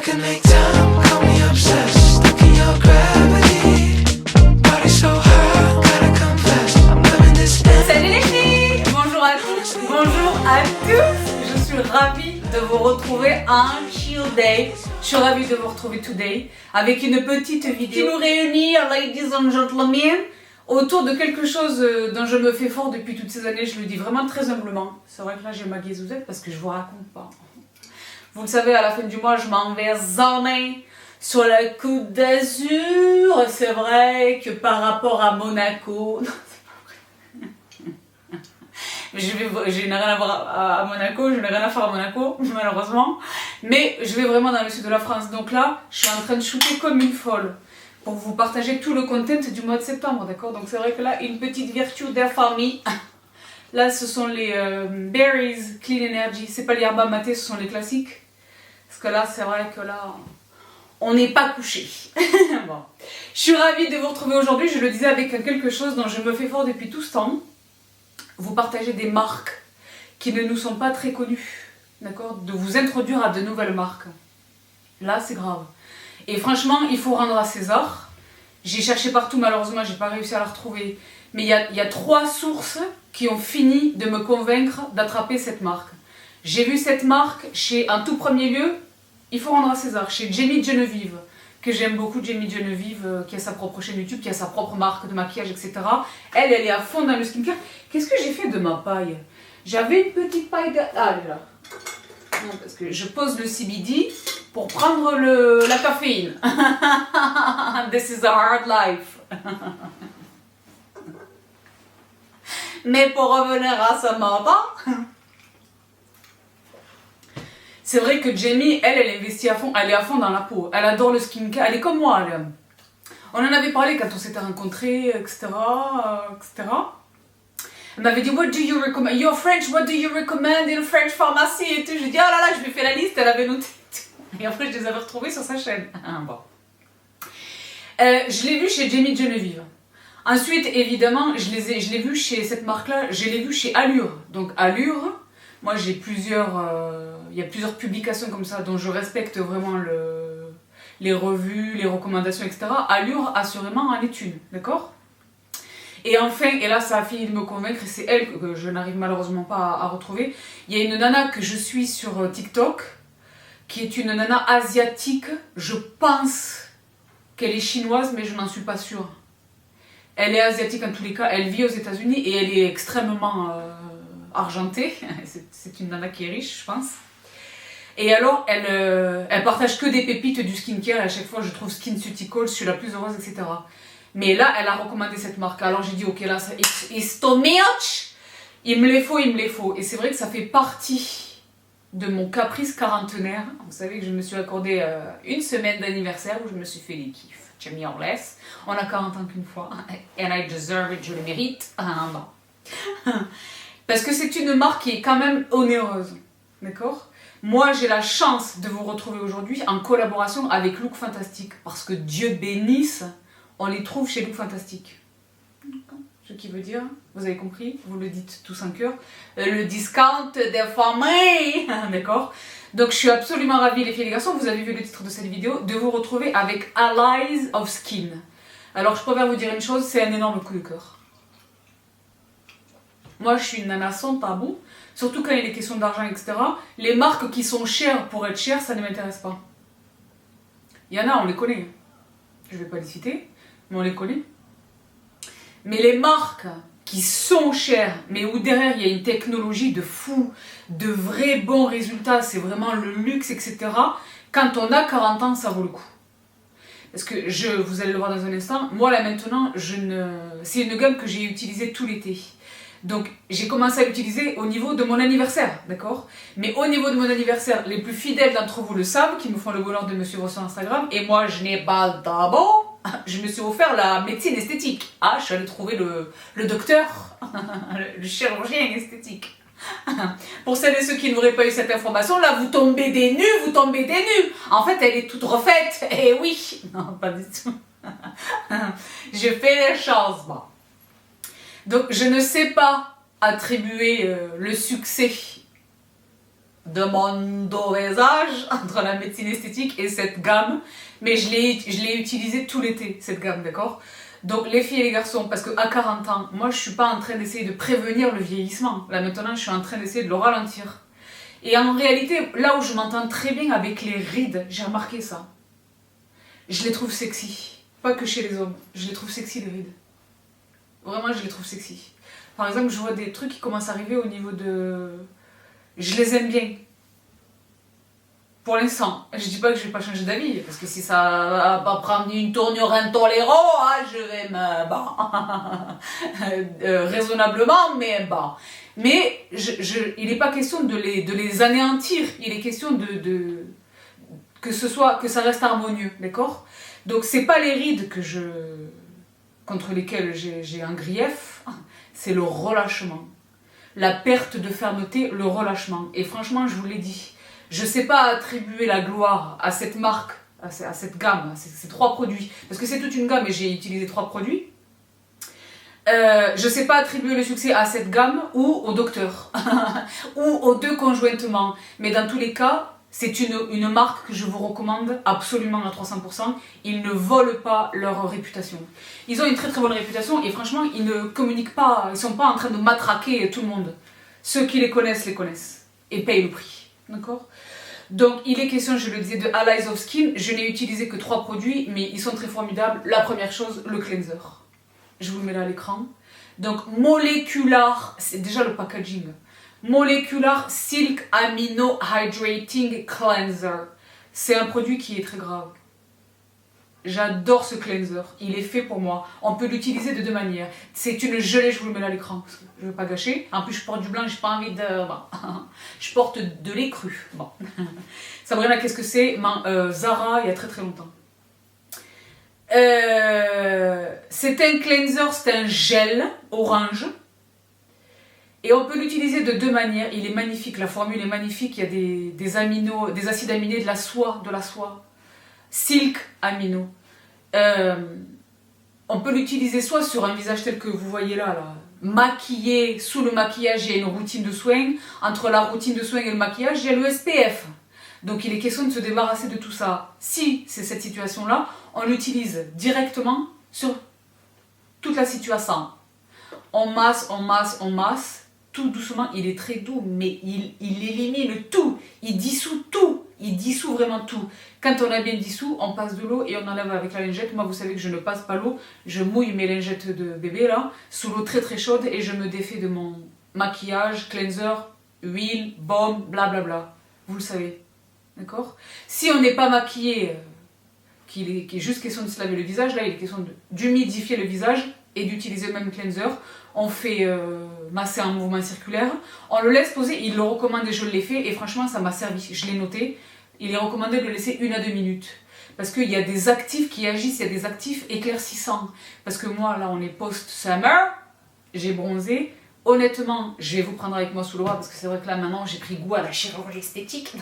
can make time, call me obsessed. Look in your gravity, body so hot, gotta confess, I'm loving this. Salut les filles! Bonjour à tous, bonjour à tous. Je suis ravie de vous retrouver un chill day. Je suis ravie de vous retrouver today avec une petite vidéo qui nous réunit, ladies and gentlemen, autour de quelque chose dont je me fais fort depuis toutes ces années. Je le dis vraiment très humblement. C'est vrai que là j'ai ma guézouzette parce que je vous raconte pas. Vous le savez, à la fin du mois, je m'en vais zoner sur la Côte d'Azur. C'est vrai que par rapport à Monaco... Non, c'est pas vrai. Je n'ai rien à voir à Monaco, je n'ai rien à faire à Monaco, malheureusement. Mais je vais vraiment dans le sud de la France. Donc là, je suis en train de shooter comme une folle pour vous partager tout le content du mois de septembre, d'accord? Donc c'est vrai que là, une petite vertu de famille. Là, ce sont les berries clean energy. C'est pas les yerba maté, ce sont les classiques. Parce que là, c'est vrai que là, on n'est pas couché. Bon. Je suis ravie de vous retrouver aujourd'hui. Je le disais avec quelque chose dont je me fais fort depuis tout ce temps. Vous partager des marques qui ne nous sont pas très connues. D'accord? De vous introduire à de nouvelles marques. Là, c'est grave. Et franchement, il faut rendre à César. J'ai cherché partout, malheureusement, j'ai pas réussi à la retrouver. Mais il y a 3 sources qui ont fini de me convaincre d'attraper cette marque. J'ai vu cette marque chez, en tout premier lieu, il faut rendre à César, chez Jamie Genevieve, que j'aime beaucoup, Jamie Genevieve, qui a sa propre chaîne YouTube, qui a sa propre marque de maquillage, etc. Elle est à fond dans le skincare. Qu'est-ce que j'ai fait de ma paille? J'avais une petite paille de... Ah, elle est là. Non, parce que je pose le CBD pour prendre la caféine. This is a hard life. Mais pour revenir à ce matin, c'est vrai que Jamie, elle investit à fond, elle est à fond dans la peau. Elle adore le skincare, elle est comme moi. On en avait parlé quand on s'était rencontrés, etc., etc. Elle m'avait dit, what do you recommend? You're French, what do you recommend in French pharmacy? Et tout. Je lui ai dit, oh là là, je lui ai fait la liste, elle avait noté. Et après, je les avais retrouvés sur sa chaîne. Bon. Je l'ai vu chez Jamie Genevieve. Ensuite, évidemment, je l'ai vu chez cette marque-là, je l'ai vu chez Allure. Donc Allure, moi j'ai il y a plusieurs publications comme ça dont je respecte vraiment les revues, les recommandations, etc. Allure, assurément, en est une, d'accord? Et enfin, et là ça a fini de me convaincre, et c'est elle que je n'arrive malheureusement pas à retrouver. Il y a une nana que je suis sur TikTok, qui est une nana asiatique, je pense qu'elle est chinoise, mais je n'en suis pas sûre. Elle est asiatique en tous les cas, elle vit aux États-Unis et elle est extrêmement argentée. C'est une nana qui est riche, je pense. Et alors, elle partage que des pépites du skincare. Et à chaque fois, je trouve SkinCeuticals, je suis la plus heureuse, etc. Mais là, elle a recommandé cette marque. Alors j'ai dit, ok, là, it's too much. Il me les faut, il me les faut. Et c'est vrai que ça fait partie de mon caprice quarantenaire. Vous savez que je me suis accordé une semaine d'anniversaire où je me suis fait les kiffs. Jamie Orless. On a 40 ans qu'une fois. And I deserve it, je le mérite. Non. Parce que c'est une marque qui est quand même onéreuse. D'accord? Moi, j'ai la chance de vous retrouver aujourd'hui en collaboration avec Look Fantastic. Parce que Dieu bénisse, on les trouve chez Look Fantastic. Ce qui veut dire, vous avez compris, vous le dites tous en cœur, le discount des familles. D'accord? Donc je suis absolument ravie les filles et les garçons, vous avez vu le titre de cette vidéo, de vous retrouver avec Allies of Skin. Alors je préfère vous dire une chose, c'est un énorme coup de cœur. Moi je suis une nana sans tabou, surtout quand il est question d'argent, etc. Les marques qui sont chères pour être chères, ça ne m'intéresse pas. Il y en a, on les connaît. Je ne vais pas les citer, mais on les connaît. Mais les marques qui sont chères, mais où derrière il y a une technologie de fou, de vrais bons résultats, c'est vraiment le luxe, etc. Quand on a 40 ans, ça vaut le coup. Parce que vous allez le voir dans un instant, moi là maintenant, c'est une gamme que j'ai utilisée tout l'été. Donc j'ai commencé à l'utiliser au niveau de mon anniversaire, d'accord? Mais au niveau de mon anniversaire, les plus fidèles d'entre vous le savent, qui me font le bonheur de me suivre sur Instagram, et moi je n'ai pas d'abord. Je me suis offert la médecine esthétique. Ah, je suis allée trouver le docteur, le chirurgien esthétique. Pour celles et ceux qui n'auraient pas eu cette information, là, vous tombez des nues, vous tombez des nues. En fait, elle est toute refaite. Et oui, non, pas du tout. Je fais les choses. Bon. Donc, je ne sais pas attribuer le succès de mon dosage entre la médecine esthétique et cette gamme, mais je l'ai utilisée tout l'été, cette gamme, d'accord? Donc les filles et les garçons, parce qu'à 40 ans, moi je suis pas en train d'essayer de prévenir le vieillissement, là maintenant je suis en train d'essayer de le ralentir. Et en réalité, là où je m'entends très bien avec les rides, j'ai remarqué ça, je les trouve sexy, pas que chez les hommes, je les trouve sexy les rides. Vraiment je les trouve sexy. Par exemple, je vois des trucs qui commencent à arriver au niveau de... Je les aime bien. Pour l'instant. Je dis pas que je vais pas changer d'avis, parce que si ça va pas prendre une tournure intolérante, je vais me... raisonnablement, mais bon. Mais il n'est pas question de les anéantir, il est question que ça reste harmonieux, d'accord? Donc c'est pas les rides contre lesquelles j'ai un grief, c'est le relâchement. La perte de fermeté, le relâchement. Et franchement, je vous l'ai dit, je ne sais pas attribuer la gloire à cette marque, à cette gamme, à ces 3 produits, parce que c'est toute une gamme et j'ai utilisé 3 produits. Je ne sais pas attribuer le succès à cette gamme ou au docteur, ou aux 2 conjointement. Mais dans tous les cas, c'est une marque que je vous recommande absolument à 300%. Ils ne volent pas leur réputation. Ils ont une très très bonne réputation et franchement, ils ne communiquent pas, ils ne sont pas en train de matraquer tout le monde. Ceux qui les connaissent et payent le prix. D'accord? Donc, il est question, je le disais, de Allies of Skin. Je n'ai utilisé que 3 produits, mais ils sont très formidables. La première chose, le cleanser. Je vous le mets là à l'écran. Donc, Molecular, c'est déjà le packaging. Molecular Silk Amino Hydrating Cleanser. C'est un produit qui est très grave. J'adore ce cleanser. Il est fait pour moi. On peut l'utiliser de 2 manières. C'est une gelée, je vous le mets là à l'écran, parce que je ne veux pas gâcher. En plus, je porte du blanc, j'ai pas envie de... Bon. Je porte de lait cru. Bon. Sabrina, qu'est-ce que c'est? Zara, il y a très très longtemps. C'est un cleanser, c'est un gel orange. Et on peut l'utiliser de 2 manières. Il est magnifique, la formule est magnifique. Il y a des acides aminés, de la soie. Silk amino. On peut l'utiliser soit sur un visage tel que vous voyez là, maquillé, sous le maquillage, il y a une routine de soins. Entre la routine de soins et le maquillage, il y a le SPF. Donc il est question de se débarrasser de tout ça. Si c'est cette situation-là, on l'utilise directement sur toute la situation. On masse, tout doucement. Il est très doux, mais il élimine tout. Il dissout tout. Il dissout vraiment tout. Quand on a bien dissous, on passe de l'eau et on enlève avec la lingette. Moi, vous savez que je ne passe pas l'eau. Je mouille mes lingettes de bébé là, sous l'eau très très chaude et je me défais de mon maquillage, cleanser, huile, baume, blablabla. Vous le savez. D'accord? Si on n'est pas maquillé, qu'il est juste question de se laver le visage, là il est question d'humidifier le visage et d'utiliser le même cleanser. On fait masser en mouvement circulaire, on le laisse poser, il le recommande et je l'ai fait et franchement ça m'a servi, je l'ai noté. Il est recommandé de le laisser 1 à 2 minutes parce qu'il y a des actifs qui agissent, il y a des actifs éclaircissants. Parce que moi là on est post-summer, j'ai bronzé. Honnêtement, je vais vous prendre avec moi sous le bras parce que c'est vrai que là maintenant j'ai pris goût à la chirurgie esthétique.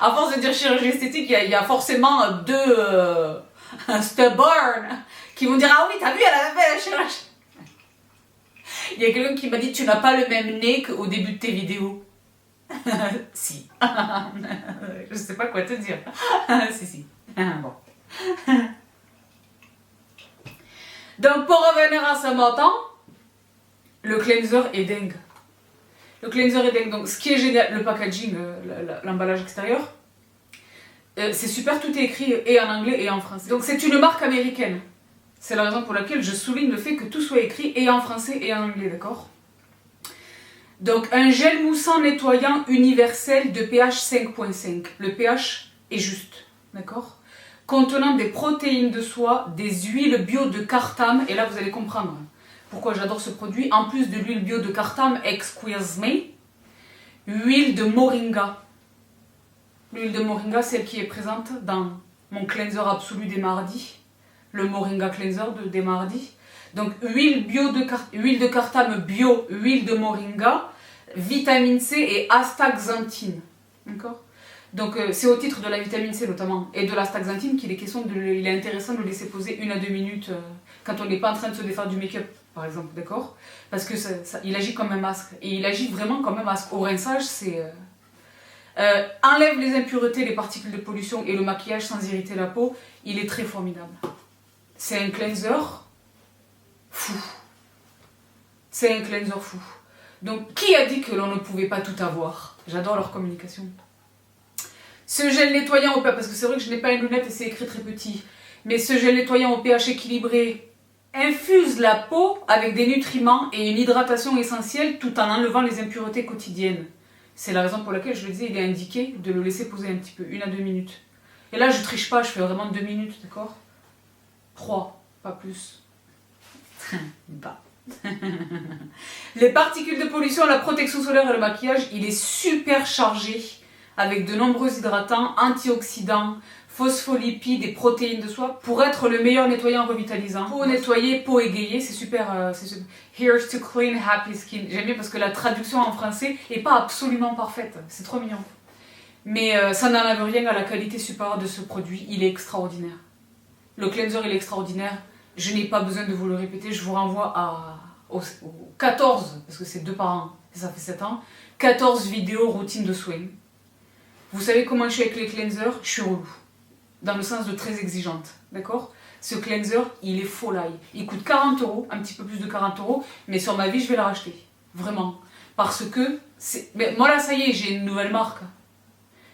À force de dire chirurgie esthétique, il y a forcément 2 stubborn qui vont dire ah oui t'as vu elle a fait la chirurgie. Il y a quelqu'un qui m'a dit tu n'as pas le même nez qu'au début de tes vidéos. Si. Je sais pas quoi te dire. Si. Bon. Donc pour revenir à ce matin, le cleanser est dingue. Le cleanser est dingue. Donc ce qui est génial, le packaging, l'emballage extérieur, c'est super, tout est écrit et en anglais et en français. Donc c'est une marque américaine. C'est la raison pour laquelle je souligne le fait que tout soit écrit et en français et en anglais, d'accord? Donc un gel moussant nettoyant universel de pH 5.5. Le pH est juste, d'accord? Contenant des protéines de soie, des huiles bio de Cartam, et là vous allez comprendre pourquoi j'adore ce produit. En plus de l'huile bio de Cartam, excuse me, huile de moringa. L'huile de moringa, celle qui est présente dans mon cleanser absolu des mardis. Le moringa cleanser des mardis. Donc huile de Cartam bio, huile de moringa, vitamine C et astaxanthine. D'accord? Donc c'est au titre de la vitamine C notamment et de l'astaxanthine qu'il est question il est intéressant de le laisser poser 1 à 2 minutes quand on n'est pas en train de se défaire du make-up par exemple, d'accord? Parce que il agit comme un masque. Et il agit vraiment comme un masque. Au rinçage, c'est... enlève les impuretés, les particules de pollution et le maquillage sans irriter la peau. Il est très formidable. C'est un cleanser fou. C'est un cleanser fou. Donc, qui a dit que l'on ne pouvait pas tout avoir? J'adore leur communication. Ce gel nettoyant au pH, parce que c'est vrai que je n'ai pas une lunette et c'est écrit très petit, mais ce gel nettoyant au pH équilibré infuse la peau avec des nutriments et une hydratation essentielle tout en enlevant les impuretés quotidiennes. C'est la raison pour laquelle je le disais, il est indiqué de le laisser poser un petit peu, 1 à 2 minutes. Et là, je triche pas, je fais vraiment 2 minutes, d'accord? 3, pas plus. Bah. Les particules de pollution, la protection solaire et le maquillage, il est super chargé avec de nombreux hydratants, antioxydants, phospholipides et protéines de soie pour être le meilleur nettoyant revitalisant. Peau nettoyée, peau égayée, c'est super, Here's to clean happy skin. J'aime bien parce que la traduction en français est pas absolument parfaite, c'est trop mignon. Mais ça n'enlève rien à la qualité supérieure de ce produit, il est extraordinaire. Le cleanser il est extraordinaire, je n'ai pas besoin de vous le répéter, je vous renvoie aux 14, parce que c'est 2 par an, ça fait 7 ans, 14 vidéos routine de soins. Vous savez comment je suis avec les cleansers? Je suis relou. Dans le sens de très exigeante, d'accord? Ce cleanser, il est folie. Il coûte 40 €, un petit peu plus de 40 €, mais sur ma vie, je vais le racheter. Vraiment. Parce que, mais moi là, ça y est, j'ai une nouvelle marque.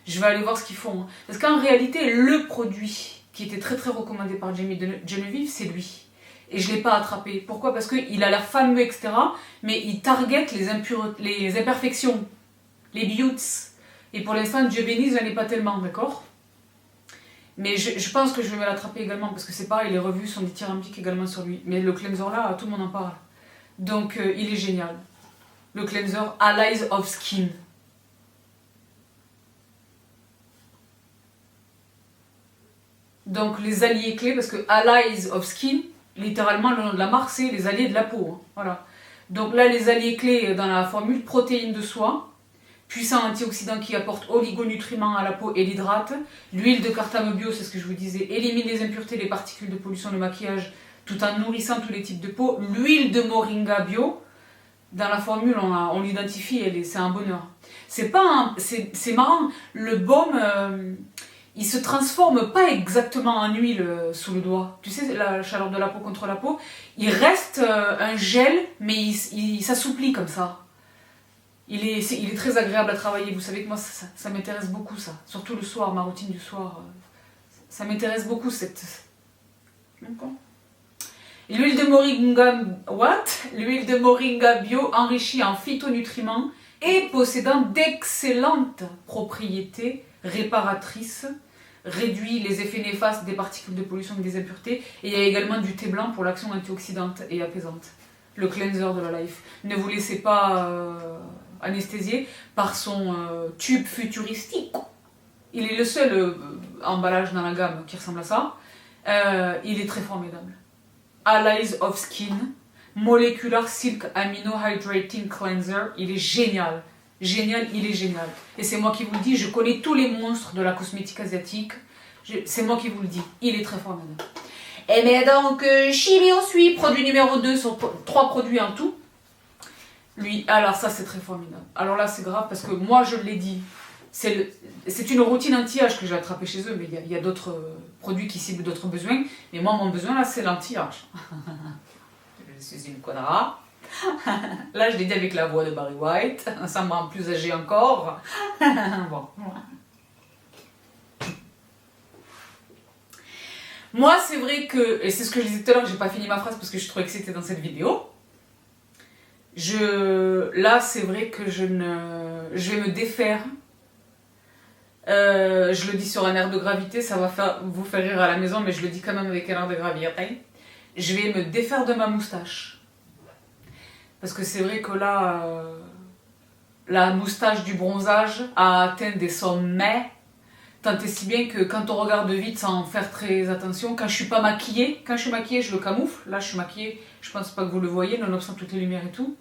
Je vais aller voir ce qu'ils font. Parce qu'en réalité, le produit qui était très très recommandé par Jamie Genevieve, c'est lui. Et je ne l'ai pas attrapé. Pourquoi? Parce qu'il a l'air fameux, etc. Mais il target les imperfections, les buts. Et pour l'instant, Dieu bénisse, je n'en ai pas tellement, d'accord? Mais je pense que je vais me l'attraper également, parce que c'est pareil, les revues sont dithyrambiques également sur lui. Mais le cleanser là, tout le monde en parle. Donc il est génial. Le cleanser Allies of Skin. Donc les alliés clés, parce que Allies of Skin, littéralement le nom de la marque, c'est les alliés de la peau. Hein, voilà. Donc là, les alliés clés dans la formule, protéines de soie, puissant antioxydant qui apporte oligonutriments à la peau et l'hydrate. L'huile de cartame bio, c'est ce que je vous disais, élimine les impuretés, les particules de pollution, le maquillage, tout en nourrissant tous les types de peau. L'huile de moringa bio, dans la formule, on l'identifie, c'est un bonheur. C'est marrant, le baume, il se transforme pas exactement en huile sous le doigt. Tu sais, la chaleur de la peau contre la peau, il reste un gel, mais il s'assouplit comme ça. Il est très agréable à travailler. Vous savez que moi, ça m'intéresse beaucoup, ça. Surtout le soir, ma routine du soir. Ça m'intéresse beaucoup, L'huile de moringa... What? L'huile de moringa bio enrichie en phytonutriments et possédant d'excellentes propriétés réparatrices, réduit les effets néfastes des particules de pollution et des impuretés. Et il y a également du thé blanc pour l'action antioxydante et apaisante. Le cleanser de la Life. Ne vous laissez pas anesthésier par son tube futuristique. Il est le seul emballage dans la gamme qui ressemble à ça. Il est très formidable. Allies of Skin, Molecular Silk Amino Hydrating Cleanser. Il est génial. Génial, il est génial. Et c'est moi qui vous le dis, je connais tous les monstres de la cosmétique asiatique. C'est moi qui vous le dis. Il est très formidable. Et mais donc, Chimio suit, produit numéro 2 sur 3 produits en tout. Lui, alors ça c'est très formidable. Alors là c'est grave parce que moi je l'ai dit, c'est une routine anti-âge que j'ai attrapée chez eux, mais il y a d'autres produits qui ciblent d'autres besoins. Mais moi mon besoin là c'est l'anti-âge. Je suis une connard. Là je l'ai dit avec la voix de Barry White, ça me rend plus âgée encore. Bon. Moi, c'est vrai que, et c'est ce que je disais tout à l'heure, j'ai pas fini ma phrase parce que je suis trop excitée dans cette vidéo. Là, c'est vrai que je vais me défaire. Je le dis sur un air de gravité, ça va vous faire rire à la maison, mais je le dis quand même avec un air de gravité. Je vais me défaire de ma moustache. Parce que c'est vrai que là, la moustache du bronzage a atteint des sommets. Tant et si bien que quand on regarde vite sans faire très attention, quand je suis maquillée, je le camoufle. Là je suis maquillée, je pense pas que vous le voyez, nonobstant toutes les lumières et tout.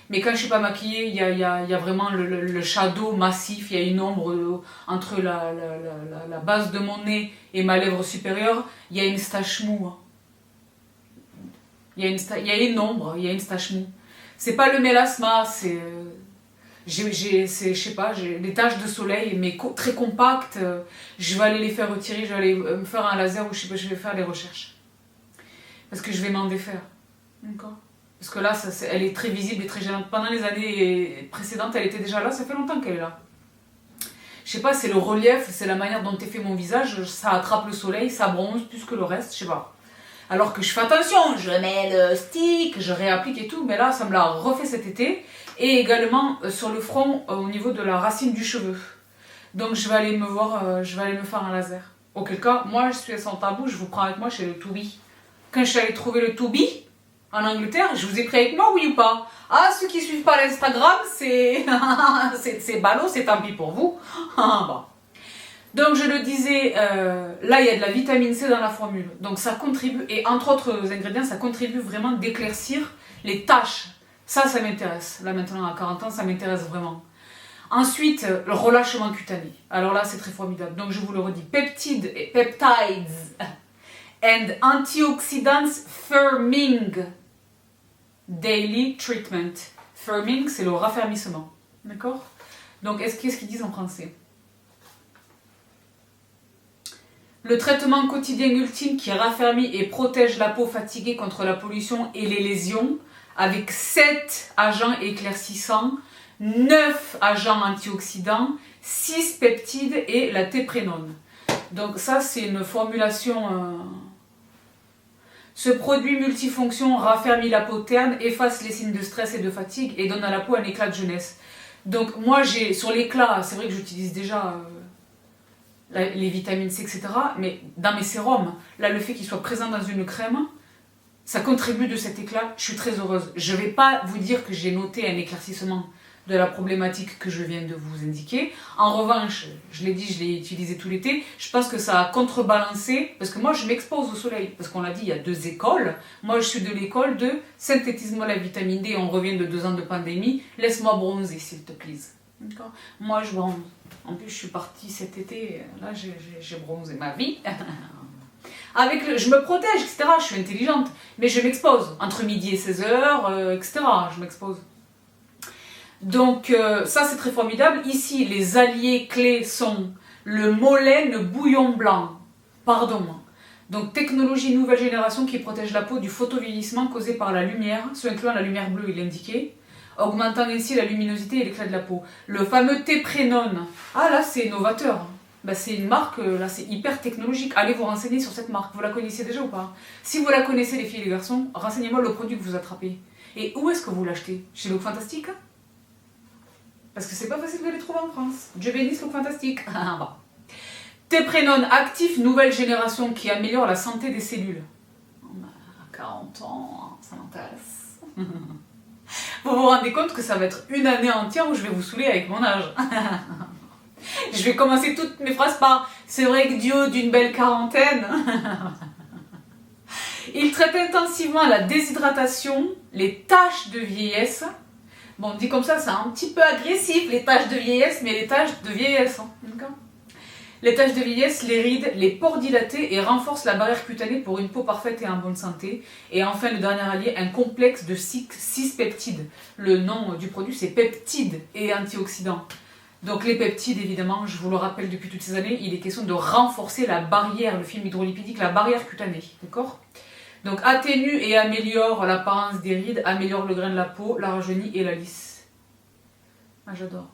Mais quand je suis pas maquillée, il y a vraiment le shadow massif, il y a une ombre entre la base de mon nez et ma lèvre supérieure, il y a une stache moue. Il y a une ombre, il y a une tache mou. C'est pas le mélasma, c'est... je sais pas, j'ai des taches de soleil, mais très compactes. Je vais aller les faire retirer, je vais aller me faire un laser ou je sais pas, je vais faire des recherches. Parce que je vais m'en défaire. D'accord ? Parce que là, elle est très visible et très gênante. Pendant les années précédentes, elle était déjà là, ça fait longtemps qu'elle est là. Je sais pas, c'est le relief, c'est la manière dont est fait mon visage, ça attrape le soleil, ça bronze plus que le reste, je sais pas. Alors que je fais attention, je mets le stick, je réapplique et tout, mais là, ça me l'a refait cet été. Et également sur le front, au niveau de la racine du cheveu. Donc je vais aller me faire un laser. Auquel cas, moi, je suis sans tabou, je vous prends avec moi chez le Toubi. Quand je suis allée trouver le Toubi, en Angleterre, je vous ai pris avec moi, oui ou pas? Ah, ceux qui suivent pas l'Instagram, c'est ballot, c'est tant pis pour vous. Bon. Donc je le disais, là il y a de la vitamine C dans la formule. Donc ça contribue, et entre autres ingrédients, ça contribue vraiment d'éclaircir les taches. Ça m'intéresse. Là maintenant à 40 ans, ça m'intéresse vraiment. Ensuite, le relâchement cutané. Alors là, c'est très formidable. Donc je vous le redis, peptides and antioxidants firming daily treatment. Firming, c'est le raffermissement. D'accord? Donc qu'est-ce qu'ils disent en français? Le traitement quotidien ultime qui raffermit et protège la peau fatiguée contre la pollution et les lésions avec 7 agents éclaircissants, 9 agents antioxydants, 6 peptides et la théprénone. Donc ça, c'est une formulation... Ce produit multifonction raffermit la peau terne, efface les signes de stress et de fatigue et donne à la peau un éclat de jeunesse. Donc moi, sur l'éclat, c'est vrai que j'utilise déjà les vitamines C, etc. Mais dans mes sérums, là, le fait qu'il soit présent dans une crème, ça contribue de cet éclat. Je suis très heureuse. Je ne vais pas vous dire que j'ai noté un éclaircissement de la problématique que je viens de vous indiquer. En revanche, je l'ai dit, je l'ai utilisé tout l'été, je pense que ça a contrebalancé, parce que moi je m'expose au soleil, parce qu'on l'a dit, il y a 2 écoles. Moi je suis de l'école de synthétise-moi la vitamine D, on revient de 2 ans de pandémie, laisse-moi bronzer s'il te plaît. D'accord ? Moi je bronze. En plus je suis partie cet été, là j'ai bronzé ma vie. Je me protège, etc. Je suis intelligente, mais je m'expose. Entre midi et 16h, etc. Je m'expose. Donc ça c'est très formidable. Ici les alliés clés sont le molène bouillon blanc. Pardon. Donc technologie nouvelle génération qui protège la peau du photovieillissement causé par la lumière, ce incluant la lumière bleue, il est indiqué, augmentant ainsi la luminosité et l'éclat de la peau. Le fameux théprénone. Ah là c'est novateur. Ben, c'est une marque, là c'est hyper technologique. Allez vous renseigner sur cette marque. Vous la connaissez déjà ou pas? Si vous la connaissez les filles et les garçons, renseignez-moi le produit que vous attrapez. Et où est-ce que vous l'achetez? Chez Look Fantastique? Parce que c'est pas facile de les trouver en France. Dieu bénisse Look Fantastique. Bon. Théprénone actif nouvelle génération qui améliore la santé des cellules. À 40 ans, ça m'intéresse. Vous vous rendez compte que ça va être une année entière où je vais vous saouler avec mon âge. Je vais commencer toutes mes phrases par « C'est vrai que Dieu d'une belle quarantaine ». Il traite intensivement la déshydratation, les taches de vieillesse. Bon, dit comme ça, c'est un petit peu agressif, les taches de vieillesse, mais les taches de vieillesse. Hein. D'accord ? Les taches de vieillesse, les rides, les pores dilatés et renforcent la barrière cutanée pour une peau parfaite et en bonne santé. Et enfin, le dernier allié, un complexe de 6 peptides. Le nom du produit, c'est peptides et antioxydants. Donc les peptides, évidemment, je vous le rappelle depuis toutes ces années, il est question de renforcer la barrière, le film hydrolipidique, la barrière cutanée. D'accord ? Donc atténue et améliore l'apparence des rides, améliore le grain de la peau, la rajeunit et la lisse. Ah, j'adore.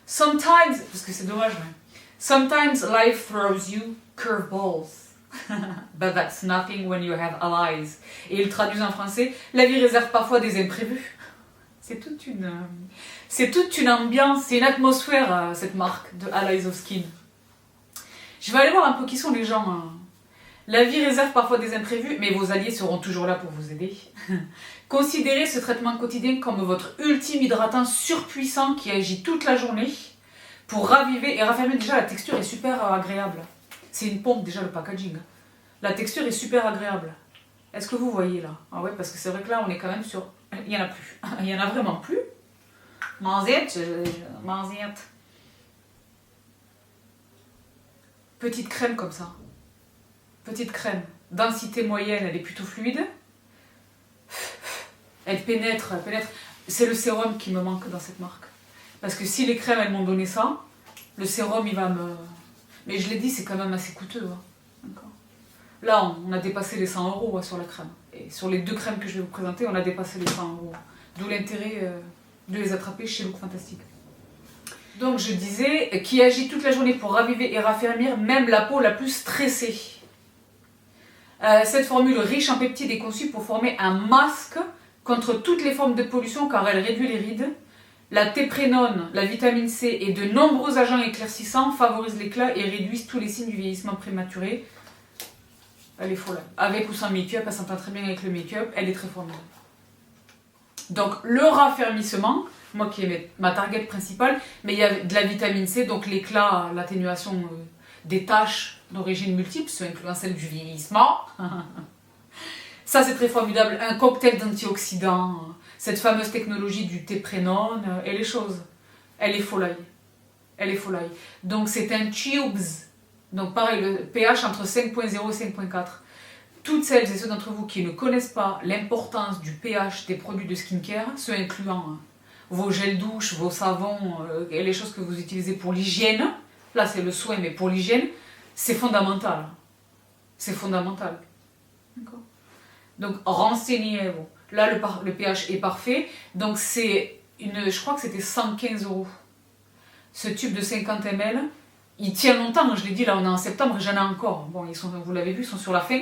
Sometimes, parce que c'est dommage, mais... Sometimes life throws you curveballs. But that's nothing when you have allies. Et ils traduisent en français, la vie réserve parfois des imprévus. C'est toute une ambiance, c'est une atmosphère, cette marque de Allies of Skin. Je vais aller voir un peu qui sont les gens. La vie réserve parfois des imprévus, mais vos alliés seront toujours là pour vous aider. Considérez ce traitement quotidien comme votre ultime hydratant surpuissant qui agit toute la journée pour raviver et raffermir. Déjà, la texture est super agréable. C'est une pompe, déjà, le packaging. La texture est super agréable. Est-ce que vous voyez là? Ah ouais, parce que c'est vrai que là, on est quand même sur... Il n'y en a plus. Il n'y en a vraiment plus. Manzette. Petite crème comme ça. Petite crème. Densité moyenne, elle est plutôt fluide. Elle pénètre, elle pénètre. C'est le sérum qui me manque dans cette marque. Parce que si les crèmes, elles m'ont donné ça, le sérum, il va me... Mais je l'ai dit, c'est quand même assez coûteux. Hein. D'accord. Là, on a dépassé les 100 € sur la crème. Et sur les 2 crèmes que je vais vous présenter, on a dépassé les 100 €. D'où l'intérêt de les attraper chez Look Fantastic. Donc je disais, qui agit toute la journée pour raviver et raffermir même la peau la plus stressée. Cette formule riche en peptides est conçue pour former un masque contre toutes les formes de pollution car elle réduit les rides. La théprénone, la vitamine C et de nombreux agents éclaircissants favorisent l'éclat et réduisent tous les signes du vieillissement prématuré. Elle est folle. Avec ou sans make-up, elle s'entend très bien avec le make-up, elle est très formidable. Donc le raffermissement, moi qui est ma target principale, mais il y a de la vitamine C, donc l'éclat, l'atténuation des taches d'origine multiple, ce incluant celle du vieillissement. Ça c'est très formidable, un cocktail d'antioxydants, cette fameuse technologie du théprénone, et les choses. Elle est folie. Elle est folie. Donc c'est un tubes, donc pareil, le pH entre 5.0 et 5.4. Toutes celles et ceux d'entre vous qui ne connaissent pas l'importance du pH des produits de skincare, ceux incluant vos gels douche, vos savons et les choses que vous utilisez pour l'hygiène, là c'est le soin mais pour l'hygiène, c'est fondamental. C'est fondamental. D'accord. Donc renseignez-vous. Là le pH est parfait, donc c'est une, je crois que c'était 115 €. Ce tube de 50 ml, il tient longtemps, je l'ai dit, là on est en septembre, j'en ai encore. Bon, vous l'avez vu, ils sont sur la fin,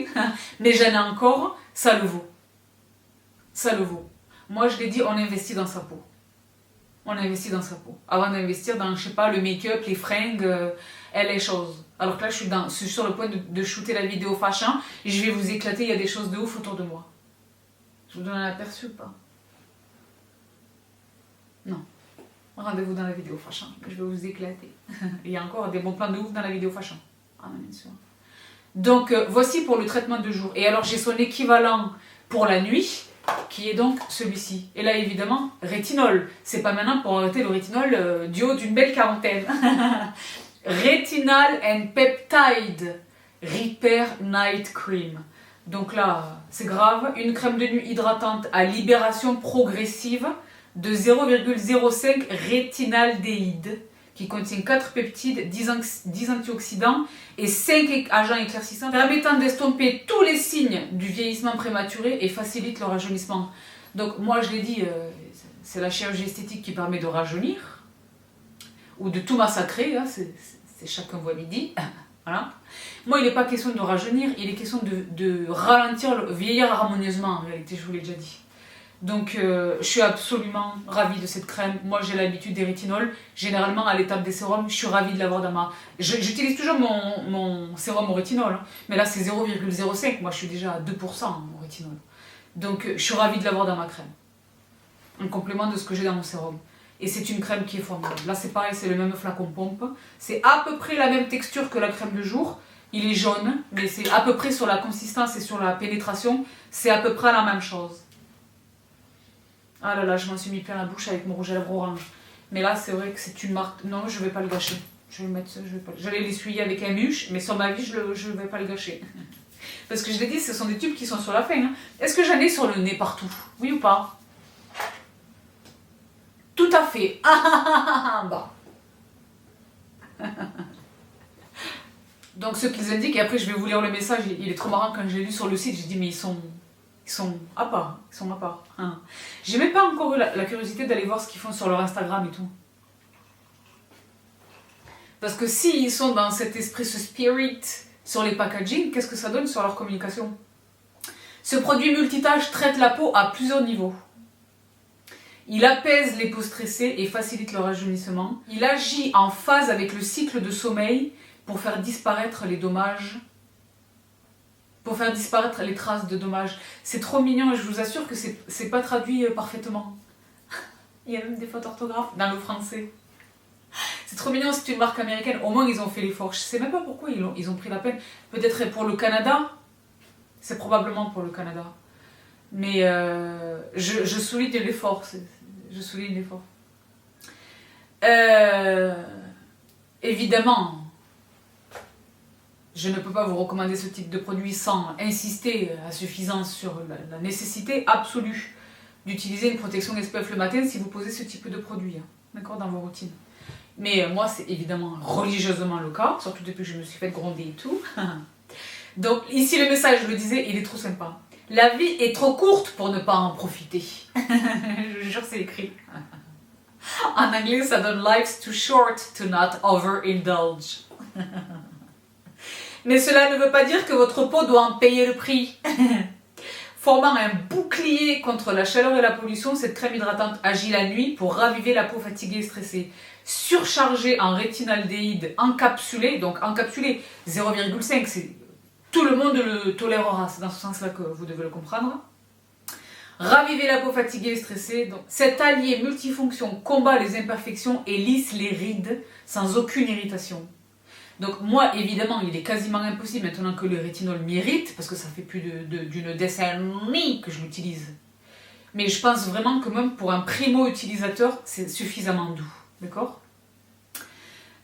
mais j'en ai encore, ça le vaut. Ça le vaut. Moi je l'ai dit, on investit dans sa peau. On investit dans sa peau. Avant d'investir dans, je sais pas, le make-up, les fringues, et les choses. Alors que là je suis sur le point de shooter la vidéo fashion, et je vais vous éclater, il y a des choses de ouf autour de moi. Je vous donne un aperçu ou pas? Non. Rendez-vous dans la vidéo fashion, je vais vous éclater. Il y a encore des bons plans de ouf dans la vidéo fashion. Ah non, bien sûr. Donc voici pour le traitement de jour. Et alors j'ai son équivalent pour la nuit, qui est donc celui-ci. Et là évidemment, rétinol. C'est pas maintenant pour arrêter le rétinol du haut d'une belle quarantaine. Retinal and Peptide Repair Night Cream. Donc là, c'est grave. Une crème de nuit hydratante à libération progressive de 0,05 rétinaldéhyde qui contient 4 peptides, 10 antioxydants et 5 agents éclaircissants permettant d'estomper tous les signes du vieillissement prématuré et facilite le rajeunissement. Donc moi je l'ai dit, c'est la chirurgie esthétique qui permet de rajeunir ou de tout massacrer, hein, c'est chacun voit midi. Voilà. Moi il n'est pas question de rajeunir, il est question de ralentir, vieillir harmonieusement en réalité, je vous l'ai déjà dit. Donc je suis absolument ravie de cette crème. Moi j'ai l'habitude des rétinols. Généralement à l'étape des sérums, je suis ravie de l'avoir dans ma... J'utilise toujours mon sérum au rétinol. Hein. Mais là c'est 0,05. Moi je suis déjà à 2% au rétinol. Donc je suis ravie de l'avoir dans ma crème. En complément de ce que j'ai dans mon sérum. Et c'est une crème qui est formidable. Là c'est pareil, c'est le même flacon pompe. C'est à peu près la même texture que la crème de jour. Il est jaune, mais c'est à peu près sur la consistance et sur la pénétration. C'est à peu près la même chose. Ah là là, je m'en suis mis plein la bouche avec mon rouge à lèvres orange. Mais là, c'est vrai que c'est une marque... Non, je vais pas le gâcher. Je vais le mettre ça, je vais pas... J'allais l'essuyer avec un muche, mais sur ma vie, je vais pas le gâcher. Parce que je l'ai dit, ce sont des tubes qui sont sur la fin. Hein. Est-ce que j'en ai sur le nez partout? Oui ou pas? Tout à fait. Bah. Donc, ce qu'ils indiquent, et après, je vais vous lire le message. Il est trop marrant quand j'ai lu sur le site. J'ai dit, mais ils sont à part, ils sont à part. Hein. J'ai même pas encore eu la curiosité d'aller voir ce qu'ils font sur leur Instagram et tout. Parce que s'ils sont dans cet esprit, ce spirit sur les packaging, qu'est-ce que ça donne sur leur communication? Ce produit multitâche traite la peau à plusieurs niveaux. Il apaise les peaux stressées et facilite le rajeunissement. Il agit en phase avec le cycle de sommeil pour faire disparaître les dommages. Pour faire disparaître les traces de dommages. C'est trop mignon et je vous assure que c'est pas traduit parfaitement. Il y a même des fautes d'orthographe dans le français. C'est trop mignon, c'est une marque américaine. Au moins ils ont fait l'effort. Je sais même pas pourquoi ils ont pris la peine. Peut-être pour le Canada. C'est probablement pour le Canada. Mais je souligne l'effort. Je souligne l'effort. Évidemment, je ne peux pas vous recommander ce type de produit sans insister à suffisance sur la nécessité absolue d'utiliser une protection SPF le matin si vous posez ce type de produit, hein, d'accord, dans vos routines. Mais moi, c'est évidemment religieusement le cas, surtout depuis que je me suis fait gronder et tout. Donc ici, le message, je le disais, il est trop sympa. La vie est trop courte pour ne pas en profiter. Je vous jure, c'est écrit. En anglais, ça donne Life's too short to not overindulge. Mais cela ne veut pas dire que votre peau doit en payer le prix. Formant un bouclier contre la chaleur et la pollution, cette crème hydratante agit la nuit pour raviver la peau fatiguée et stressée. Surchargée en rétinaldéhyde encapsulé, donc encapsulé 0,5, tout le monde le tolérera, c'est dans ce sens-là que vous devez le comprendre. Raviver la peau fatiguée et stressée. Donc, cet allié multifonction combat les imperfections et lisse les rides sans aucune irritation. Donc moi, évidemment, il est quasiment impossible maintenant que le rétinol m'irrite, parce que ça fait plus d'une décennie que je l'utilise. Mais je pense vraiment que même pour un primo-utilisateur, c'est suffisamment doux. D'accord ?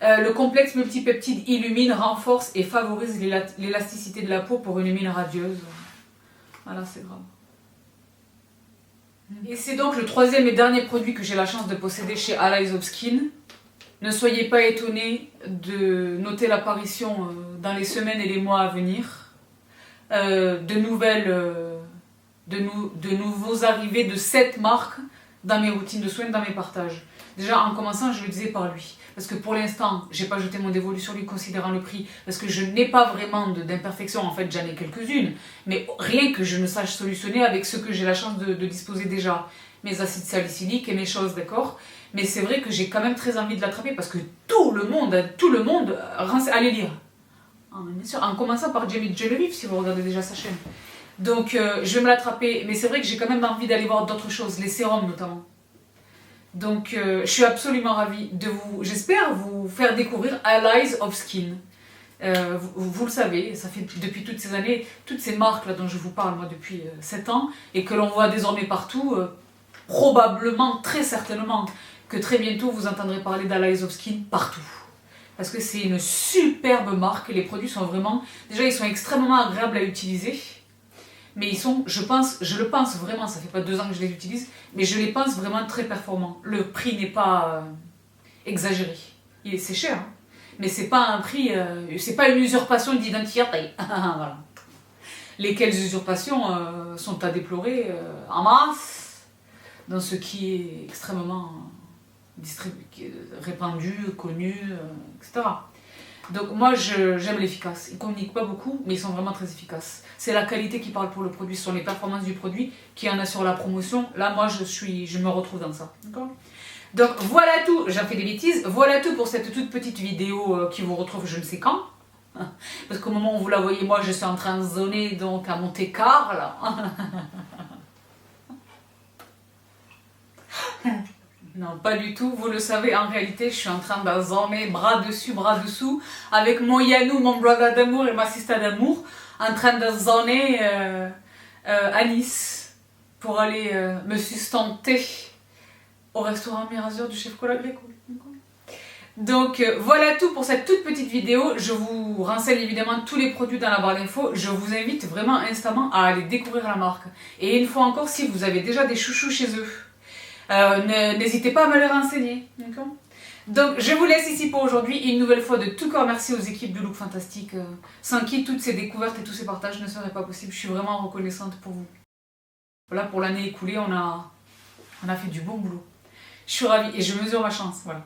Le complexe multipeptide illumine, renforce et favorise l'élasticité de la peau pour une mine radieuse. Voilà, c'est grave. Et c'est donc le troisième et dernier produit que j'ai la chance de posséder chez Allies of Skin. Ne soyez pas étonnés de noter l'apparition dans les semaines et les mois à venir de nouveaux arrivées de cette marque dans mes routines de soins, dans mes partages. Déjà en commençant, je le disais par lui. Parce que pour l'instant, j'ai pas jeté mon dévolu sur lui considérant le prix. Parce que je n'ai pas vraiment d'imperfections, en fait j'en ai quelques-unes. Mais rien que je ne sache solutionner avec ce que j'ai la chance de disposer déjà. Mes acides salicyliques et mes choses, d'accord ? Mais c'est vrai que j'ai quand même très envie de l'attraper parce que tout le monde, allez lire. Bien sûr, en commençant par Jamie Genevieve si vous regardez déjà sa chaîne. Donc je vais me l'attraper, mais c'est vrai que j'ai quand même envie d'aller voir d'autres choses, les sérums notamment. Donc je suis absolument ravie de j'espère vous faire découvrir Allies of Skin. Vous le savez, ça fait depuis toutes ces années, toutes ces marques là dont je vous parle moi depuis 7 ans et que l'on voit désormais partout, probablement, très certainement, que très bientôt vous entendrez parler d'Allies of Skin partout. Parce que c'est une superbe marque, les produits sont vraiment, déjà ils sont extrêmement agréables à utiliser. Mais ils sont, je le pense vraiment, ça fait pas 2 ans que je les utilise, mais je les pense vraiment très performants. Le prix n'est pas exagéré. C'est cher, hein, mais c'est pas un prix, c'est pas une usurpation d'identité. Voilà. Lesquelles usurpations sont à déplorer en masse dans ce qui est extrêmement répandu, connu, etc. Donc moi j'aime l'efficace. Ils communiquent pas beaucoup, mais ils sont vraiment très efficaces. C'est la qualité qui parle pour le produit, ce sont les performances du produit qui en a sur la promotion. Là moi je me retrouve dans ça. D'accord ? Donc voilà tout, j'en fais des bêtises, voilà tout pour cette toute petite vidéo qui vous retrouve je ne sais quand. Parce qu'au moment où vous la voyez, moi je suis en train de zoner donc à Monte-Carlo. Non, pas du tout, vous le savez, en réalité, je suis en train de zoner bras dessus, bras dessous, avec mon Yanou, mon brother d'amour et ma sister d'amour, en train de zoner à Nice pour aller me sustenter au restaurant Mirazur du chef Cola Greco. Donc voilà tout pour cette toute petite vidéo. Je vous renseigne évidemment tous les produits dans la barre d'infos. Je vous invite vraiment instamment à aller découvrir la marque. Et une fois encore, si vous avez déjà des chouchous chez eux, n'hésitez pas à me les renseigner. Donc je vous laisse ici pour aujourd'hui. Une nouvelle fois de tout cœur merci aux équipes de Look Fantastique, sans qui toutes ces découvertes et tous ces partages ne seraient pas possibles. Je suis vraiment reconnaissante pour vous. Voilà, pour l'année écoulée, on a fait du bon boulot. Je suis ravie et je mesure ma chance. Voilà.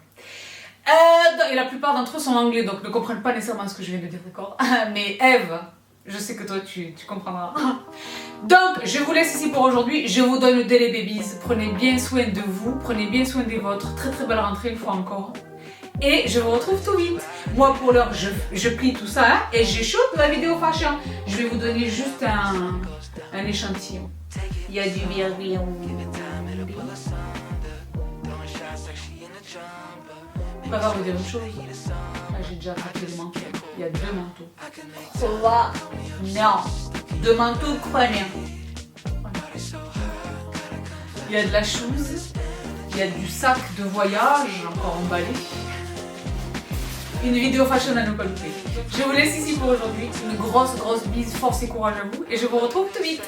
Et la plupart d'entre eux sont anglais, donc ne comprennent pas nécessairement ce que je viens de dire, d'accord ? Mais Eve, je sais que toi tu comprendras. Donc je vous laisse ici pour aujourd'hui. Je vous donne des babies. Prenez bien soin de vous, prenez bien soin des vôtres. Très très belle rentrée une fois encore. Et je vous retrouve tout vite. Moi pour l'heure je plie tout ça hein, et j'échoute la vidéo fashion. Je vais vous donner juste un échantillon. Il y a du virgule. Pas grave, vous dire une chose. Là, j'ai déjà attrapé le manteau. Il y a 2 manteaux. Ça va ? Non. 2 manteaux ukrainiens. Il y a de la chose. Il y a du sac de voyage encore emballé. Une vidéo fashion à ne pas louper. Je vous laisse ici pour aujourd'hui. Une grosse bise, force et courage à vous. Et je vous retrouve tout vite.